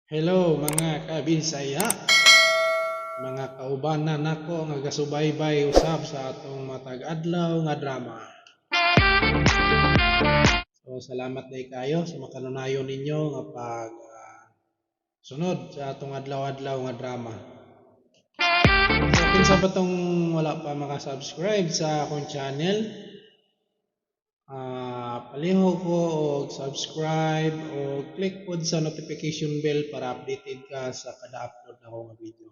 Hello mga kabisaya, mga kaubanan nako nga gasubaybay usab sa atong matag adlaw nga drama. So salamat day kayo sa makanunayon ninyo nga pag sunod sa atong adlaw-adlaw nga drama. So kinsa ba tong wala pa maka-subscribe sa akong channel, palihog ko og subscribe o click pod sa notification bell para updated ka sa kada upload na akong video.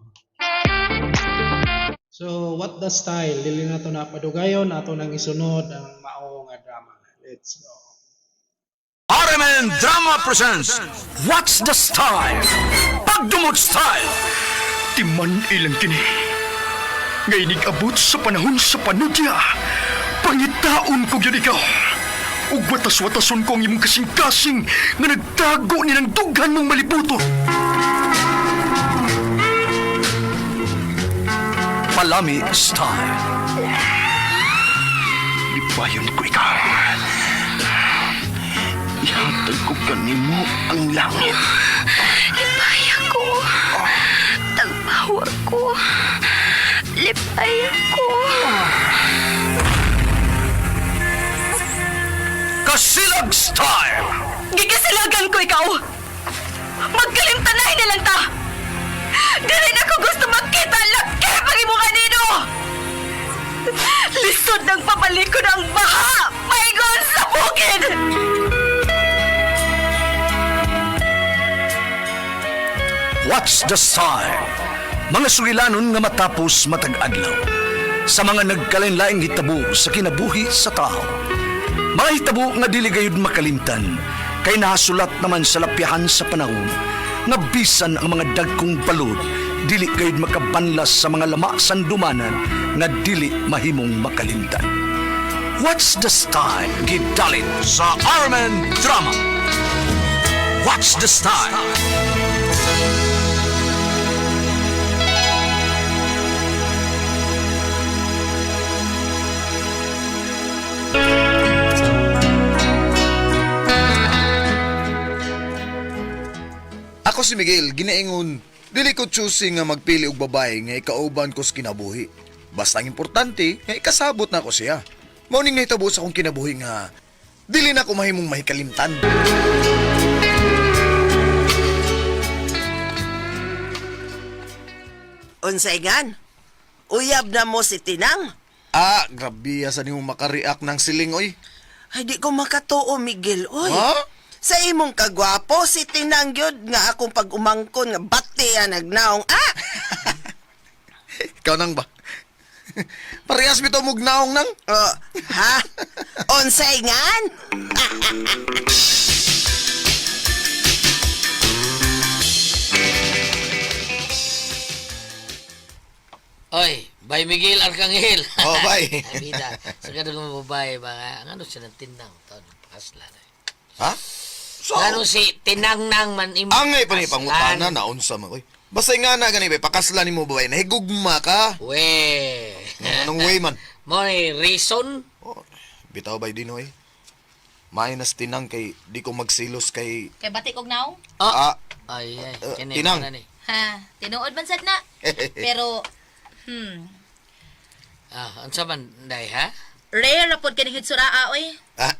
So what the style, dili na to napadugayon, ato nang isunod ang mao nga drama. Let's go. RMN Drama presents What's the Style? Pagdumot Style. Timan ilang kini. Ngay abot sa panahon sa panudya. Pangitaon ko yun ikaw. Ug watas-watason ko ang imong kasing-kasing nga nagtago ni ng dughan mong malibuto. Palami Style. Lipayon ko ikaw. Ihatag ko kanimo ang langit. Lipaya ko. Tagpawa ko. Lipaya ko. Kasilag Style. Gigasilagan ko ikaw. Magkalimtanay na lang ta. Dili na ko gusto magkita laki pag imo kanino. Lisod ng papalikod ang baha. Maygon sa bukid. What's the Style? Mga sugilanon nga matapos matag adlaw. Sa mga nagkalain-laing hitabo sa kinabuhi sa tao. Mga hitabo nga dili gayud makalimtan, kay nahasulat naman sa lapyahan sa panahon, nga bisan ang mga dagkong balod, dili gayud makabanlas sa mga lama sandumanan, nga dili mahimong makalimtan. What's the Style? Gidalit sa RMN Drama. What's the Style? Ako si Miguel, ginaingon, dili ko choosing nga magpili og babae nga ikauban ko sa kinabuhi. Basta ang importante, nga ikasabot na ko siya. Mauning nahitabo sa akong kinabuhi nga, dili na ko mahimong mahikalimtan. Unsay gan? Uyab na mo si Tinang? Grabe sa nimo makareact ng siling, oy. Ay, di ko makatuo, Miguel, oy. Ha? Sa imong kagwapo, si Tinang yun nga akong pag-umangkon nga bati nagnaong. Ikaw nang ba? Parehas bitaw mong naong nang? Ha? Unsay ngan? Oy, Bay Miguel Arcangel. Oh, bay. Abida, sa kadang mga babae ba, ano siya ng tinang taon, pakasla na. Ha? So, Ano si tinang-nang man imo. angay pa ni pangutana na unsa man, oy. Basta nga na gani, bay, pakaslan nimo babae, nahigugma ka. We. Anong way man? Mo ni reason? Oh, bitaw bay din, oy. Minus tinang kay di ko magsilos kay Kay batik og naong? Oh. Ah, Ay, kini tinang. na ni. Ha, tinuod man sad na. Pero Unsa man day ha? rare ra pod kani hitsuraa oy. ah,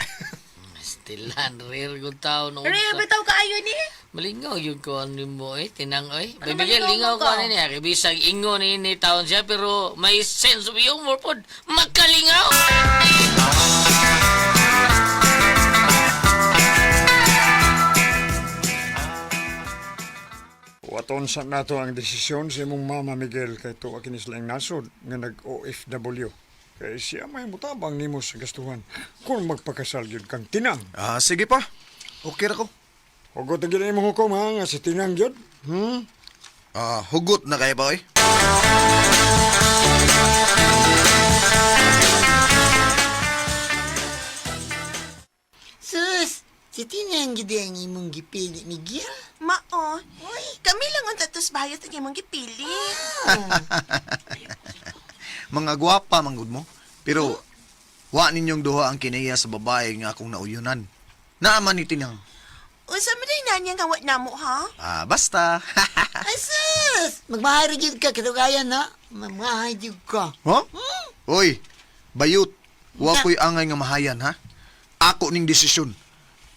Stilan rare gud taon no. Rare bitaw kaayo ni. Malingaw yung ko mo tinang Bay Ano Miguel malingaw lingaw mo ko ka? niya kay bisag ingon ni taon siya pero may sense of humor pod magkalingaw. Waton sa nato ang desisyon sa imong mama Miguel kay tuwa kini silang nasod nga nag-OFW. Kay siya may mutabang nimo sa gastuhan kung magpakasal gyud kang Tinang. sige pa. Okay ra ko. Hugot ang ginay imong hukom ha nga si Tinang gyud. Hugot na kay ba, oy? Sus, si Tinang gid ang imong gipili, Miguel. Mao, kami lang ang tatos bayot ang imong gipili. Mga gwapa manggod mo. Pero wa ninyong duha ang kinaiya sa babae nga akong nauyunan. Naaman ni Tinang. Unsa man din nanya nga wa namo ha? Basta. Asus! Magmahari jud ka, katugayan na. Magmahari jud ka. Huh? Oy, bayut. Wa ko'y angay nga mahayan, ha? Ako ning desisyon.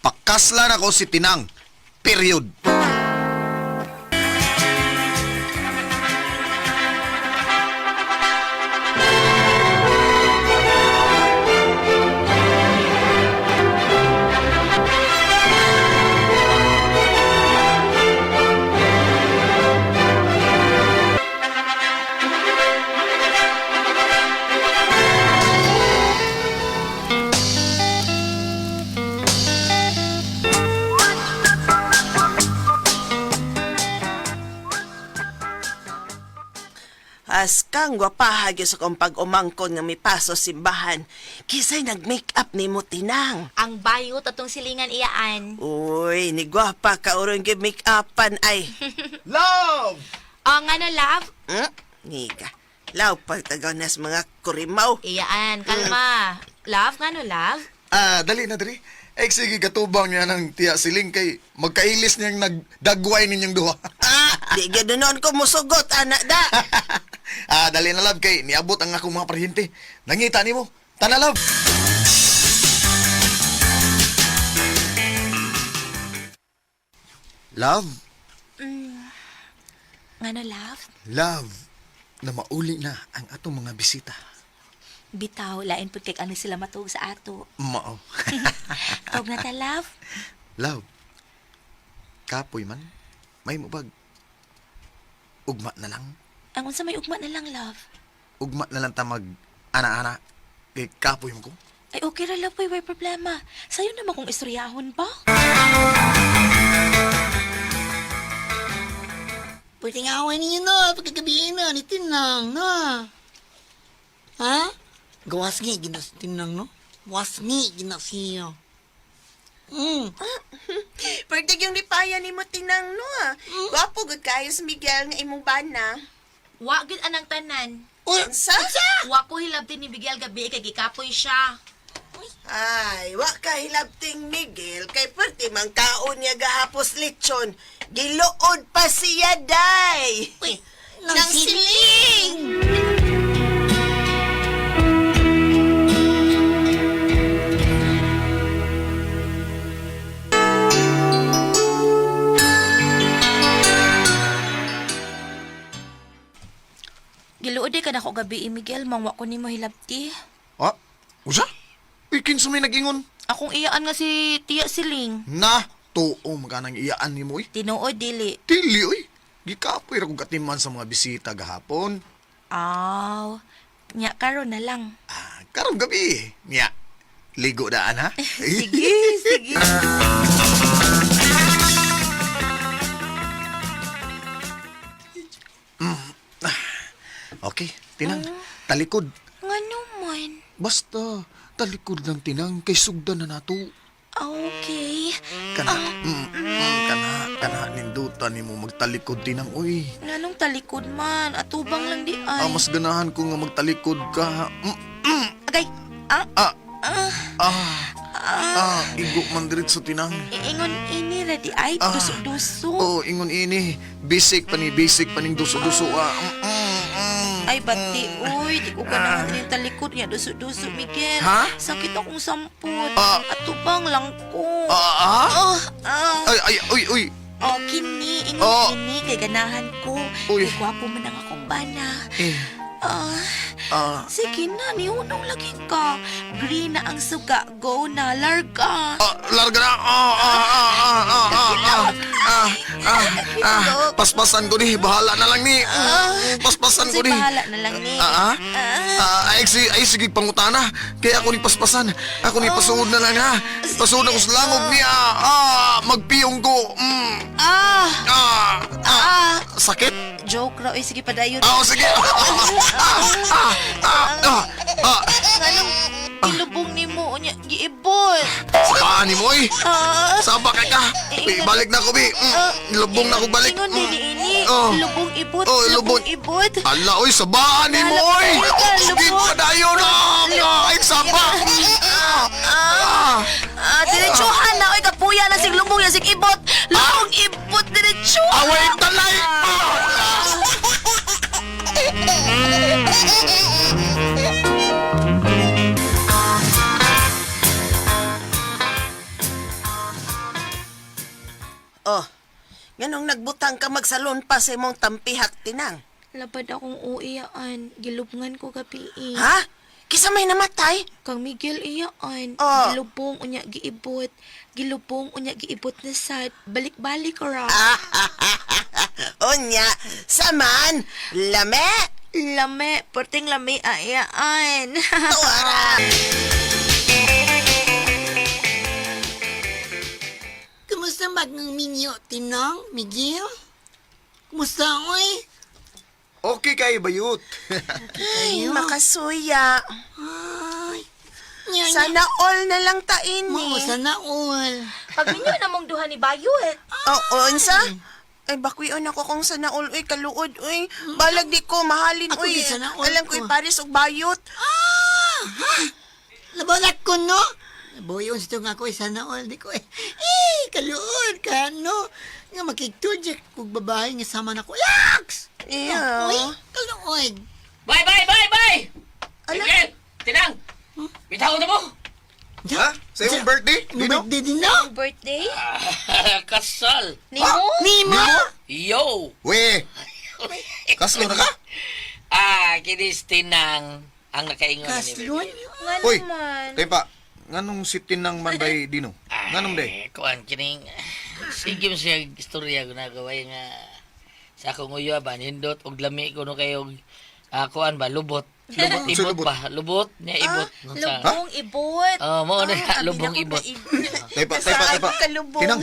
Pakaslan ako si Tinang. Period. Askang gwapahag sa kong pag-umangkon nga may paso simbahan. Kisay nag-make-up ni mo Tinang. Ang bayot atong silingan iyaan. Uy, ni gwapa ka uron yung make-upan ay. Love! O nga no, love? Niga. Law pagtagaw nas mga kurimaw. Iyaan, kalma. Love, nga no, love? Dali na, dali. Sige, katubang niya ng tiya siling kay magkailis niyang nagdagway ninyang duha. Di ganoon ko musugot, anak da. Dali na, love, kay niabot ang akong mga paryente. Nangita ni mo. Tana, love. Love? Nga no, love? Love, na mauli na ang atong mga bisita. Bitaw, lain po kay ano sila matug sa ato. Mao. Tawag na ta, love? Love, kapoy man, may mubag. Ugma na lang. Ang unsa may ugma na lang, love? Ugma na lang ta mag ana-ana. Kay kapoy mo ko. Ay, okay ra, love, may problema. Sa'yo naman kung istoryahon ba? Pwede nga awan niyo na, pagkagabihin na, ni Tinang, na. Ha? Gawas nga, ginas Tinang, no? Was nga, ginas siya. Pwede yung ripaya ni mo Tinang no ah. Gwapo gud kayo sa Miguel nga imong bana. Wa gid anang tanan. Unsa? Wa ko hilabti ni Miguel gabi kay gikapoy siya. Ay, wa ka hilabting Miguel kay perti mang kaon niya gahapos lechon. Giluod pa siya day. Nang siling! Giluod ka na ko gabi, Miguel, mangwa ko nimo hilabti. Usa? Uy, kinsa may nag-ingon? Akong iyaan nga si Tia Siling. Na, tuo maganang iyaan ni mo, uy. Tinuod dili. Dili, uy. Gikapoy ra kong katiman sa mga bisita gahapon. Aw, nya karon na lang. Karong gabi, niya. Ligo daan, ha? Sige, sige. Okay, Tinang, talikod. Nga naman. Basta, talikod lang, Tinang, kay sugdan na nato. Okay. Kana, nindutan ni mo magtalikod, Tinang, uy. Nanong talikod man, atubang lang di ay. Mas ganahan ko nga magtalikod ka. Agay, Igo man diretso, Tinang. iingon ini ready ay, duso-duso. Oh, ingon ini. Basic pa ning duso-duso, Ay, bati, uy, di ko ganahan yung talikod niya, duso-duso, Miguel. Ha? Sakit akong sampot. Atubang lang ko. Uy. Oh, kini, ingon kini, kay ganahan ko. Uy. Kay gwapo man ang akong bana. Sige na, niunong lagi ka. Green na ang suga, go na, larga. Larga na. Paspasan ko ni, bahala na lang ni. Paspasan ko ni. Bahala na lang ni. Ay, sige, pangutana. Kaya ako ni paspasan. Ako ni pasuod na lang, ha. Pasuod ako sa langog niya. Magpiyong ko. Sakit? Joke ra, sige padayon. Sige. Anong ilubong ni mo niya, giibot. Saan ni mo, eh? Saba ka ka. Balik na ako, bi. Lubong na ako balik. Ingon dili ini, lubong ibot, lubong ibot. Ala, oy, sabaan ni mo, oy. Hindi pa dayo na. Ay, saba. Diretsuhan na. Oy, kapuya na sig lubong ya sig ibot. Lubong ibot diretso. Away talay! Oh, nganong nagbutang ka magsalon pa sa imong tampihak tinang? Lapad akong uiyaan. Gilubngan ko gabi. Ha? Kisa may namatay? Kang Miguel iyaan. Oh. Gilubong unya giibot. Gilubong unya giibot na sad. Balik-balik ra. Unya, saman, lame. Lame, perting lame ayaan. Tuwara. Kumusta bagang minyo, Tinang, Miguel? Kumusta, oy? Okay kay bayut. Ay, makasuya. Ay, nya, Sana all na lang ta Mao, ini. sana all. Pag minyo namong duha ni Bayot. Oo, unsa? Ay, bakwion ako kung sana all, uy, kaluod, uy. Balag di ko, mahalin, Ako uy. di sana all Alam ko, ko. Paris og bayot. Labanak ko, no? Nabuyon sito nga ko, sana all. Di ko kaluod, kano? Nga makikturjek kung babae nga sama na ko. Yaks! Iya. Uy, kaluod. Bye, bye, bye, bye! Ala. Miguel, Tinang! Bitaw na mo! Ha? Sa iyong birthday? Dino? Birthday din, no? Birthday? Kasal! Nimo? Nimo? Yo! We! Kaslo na ka? Kinis Tinang ang nakaingon ni Kaslon? Nga Uy, naman. kay pa, nganong sitin ng manday Dino? Nganong day? Kuan, kining... Sige mo siya istorya ko nagawa nga sa akong uyo ba, nindot, og lami ko no kayo, kuan ba, lubot. Lubot, Sa ibot lubot? ba? Lubot, niya ibot. Lubong ibot. Mo na, lubong ibot. Kay pa, kalubong. Tinang,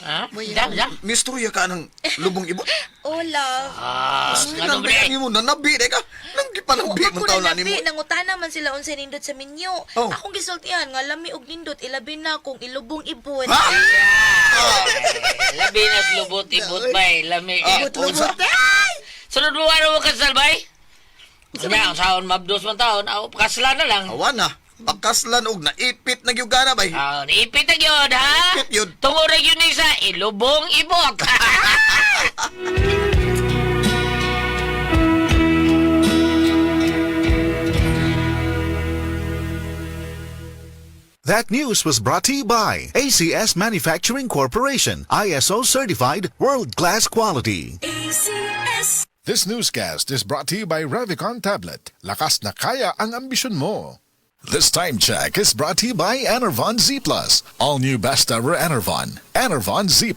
Ha? Diyan. misturya ka ng lubong ibot. Ola. Ano ba Sinang mo, nanabi, ka. Nang gipanambi Ako mong taon na ni mo. nabi, nangutana man sila unsay nindot sa minyo. Oh. Akong gisultihan nga lami og nindot ilabi na kung ilubong ibot. Ha? Labi na lubot, ibot ba lami. Unsa? Sunod mo ano mo kasal ba Kanya, ang saon mabdos man taon, kasla na lang. Awan na. Pakaslan og naipit na gyugana bay. Ipit na yun, ha? Ipit yun. Tungod na yun isa, ilubong ibot. That news was brought to you by ACS Manufacturing Corporation, ISO certified world-class quality. This newscast is brought to you by Revicon Tablet. Lakas na kaya ang ambisyon mo. This time check is brought to you by Enervon Z+. All new best ever Enervon. Enervon Z+.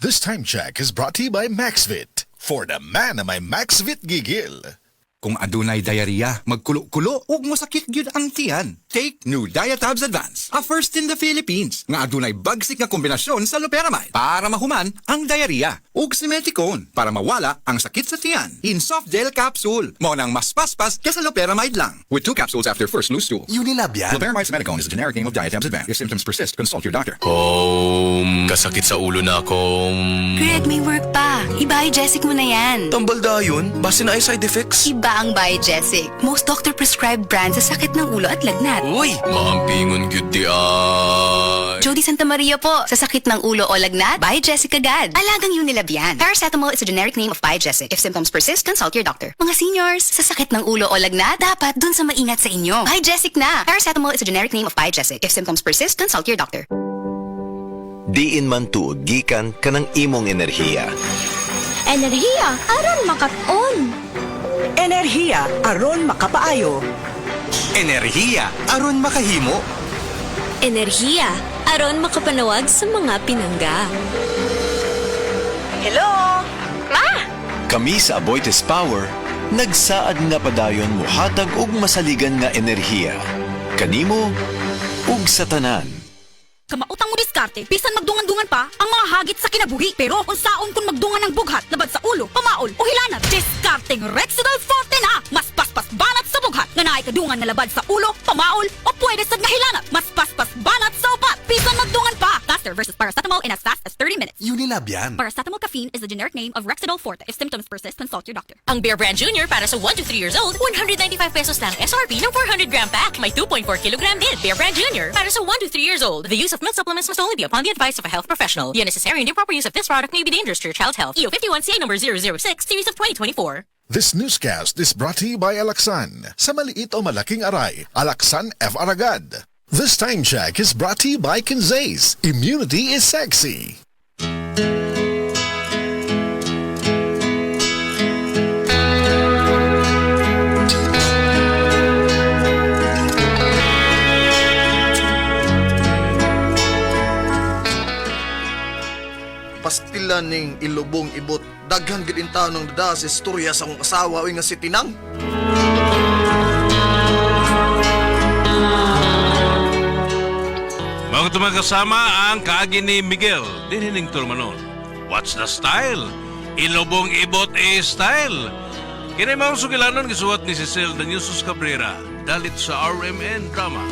This time check is brought to you by MaxVit. For the man na may MaxVit gigil. Kung adunay diarrhea, magkulo-kulo, ug mosakit gyud ang tiyan. Take new Diatabs Advance, a first in the Philippines, nga adunay bagsik nga kombinasyon sa loperamide para mahuman ang diarrhea. Ug simeticone para mawala ang sakit sa tiyan. In soft gel capsule, mo nang mas paspas kaysa loperamide lang. With 2 capsules after first loose stool. Unilab yan. Loperamide simeticone is a generic name of Diatabs Advance. If symptoms persist, consult your doctor. Kasakit sa ulo na akong... Greg, may work pa. I-Biogesic mo na yan. Tambal dayon, base na ay side effects. Iba ang Biogesic. Most doctor-prescribed brand sa sakit ng ulo at lagnat. Uy, maampingon gyud di ay. Jody Santa Maria po. Sa sakit ng ulo o lagnat, Biogesic agad. Alagang Unilab yan. Paracetamol is a generic name of Biogesic. If symptoms persist, consult your doctor. Mga seniors, sa sakit ng ulo o lagnat, dapat dun sa maingat sa inyo. Biogesic na. Paracetamol is a generic name of Biogesic. If symptoms persist, consult your doctor. Diin man tuod gikan kanang imong enerhiya. Enerhiya, aron makat-on. Enerhiya aron makapaayo. Enerhiya aron makahimo. Enerhiya, aron makapanawag sa mga pinangga. Hello? Ma! Kami sa Aboitiz Power nagsaad nga padayon mohatag og masaligan nga enerhiya kanimo ug sa tanan. Kamautang mo diskarte, bisan magdungan-dungan pa ang mga hagit sa kinabuhi. Pero kung saon kung magdungan ng bughat, labad sa ulo, pamaol o hilanat, diskarteng Rexidol Forte na! Mas paspas banat sa bughat, nga naay kadungan na labad sa ulo, pamaol o pwede sad nga hilanat. Mas paspas banat sa upat, bisan magdungan pa, tas faster versus paracetamol in as fast as 30 minutes. Unilab yan. Paracetamol caffeine is the generic name of Rexidol Forte. If symptoms persist, consult your doctor. Ang Bear Brand Junior para sa 1 to 3 years old, 195 pesos lang SRP ng 400 gram pack. May 2.4 kilogram din. Bear Brand Junior para sa 1 to 3 years old. The use of milk supplements must only be upon the advice of a health professional. The unnecessary and improper use of this product may be dangerous to your child's health. EO 51 CA number 006, series of 2024. This newscast is brought to you by Alaxan. Sa maliit o malaking aray, Alaxan F. Aragad. This time check is brought to you by Kinzays. Immunity is sexy. Pastilan ning ilubong ibot. Daghang gid intaw ng dada sa istorya sa akong asawa o nga si Tinang. Mga kasama ang kaagi ni Miguel, dinining Turmanon. What's the style? Ilubong ibot style. Kinay mga sugilanon gisuwat ni Cecil Daniusos Cabrera, dalit sa RMN Drama.